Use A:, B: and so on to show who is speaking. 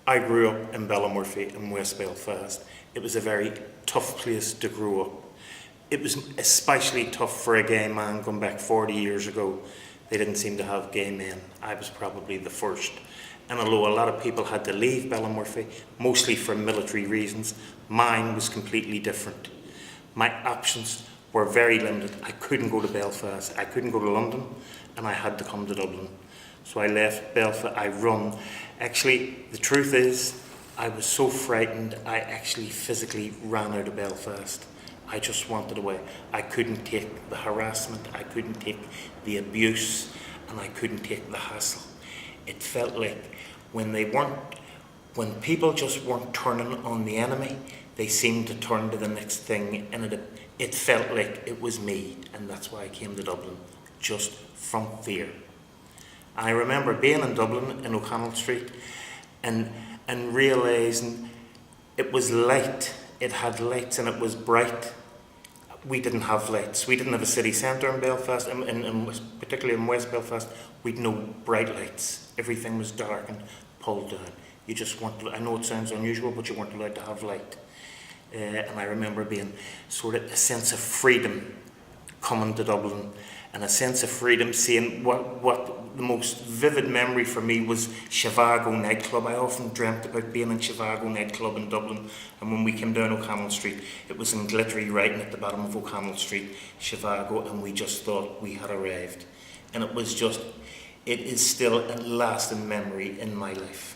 A: I grew up in Ballymurphy in West Belfast. It was a very tough place to grow up. It was especially tough for a gay man going back 40 years ago. They didn't seem to have gay men. I was probably the first. And although a lot of people had to leave Ballymurphy, mostly for military reasons, mine was completely different. My options were very limited. I couldn't go to Belfast, I couldn't go to London, and I had to come to Dublin. So I left Belfast, I run. Actually, the truth is, I was so frightened, I actually physically ran out of Belfast. I just wanted away. I couldn't take the harassment, I couldn't take the abuse, and I couldn't take the hassle. It felt like when people just weren't turning on the enemy, they seemed to turn to the next thing, and it felt like it was me, and that's why I came to Dublin, just from fear. I remember being in Dublin in O'Connell Street and realising it was light, it had lights and it was bright. We didn't have lights. We didn't have a city centre in Belfast, particularly in West Belfast. We'd no bright lights. Everything was dark and pulled down. You just weren't, I know it sounds unusual, but you weren't allowed to have light. And I remember being sort of a sense of freedom coming to Dublin, and a sense of freedom seeing what the most vivid memory for me was Shivago nightclub. I often dreamt about being in Shivago nightclub in Dublin, and when we came down O'Connell Street, it was in glittery writing at the bottom of O'Connell Street, Shivago, and we just thought we had arrived. And it is still a lasting memory in my life.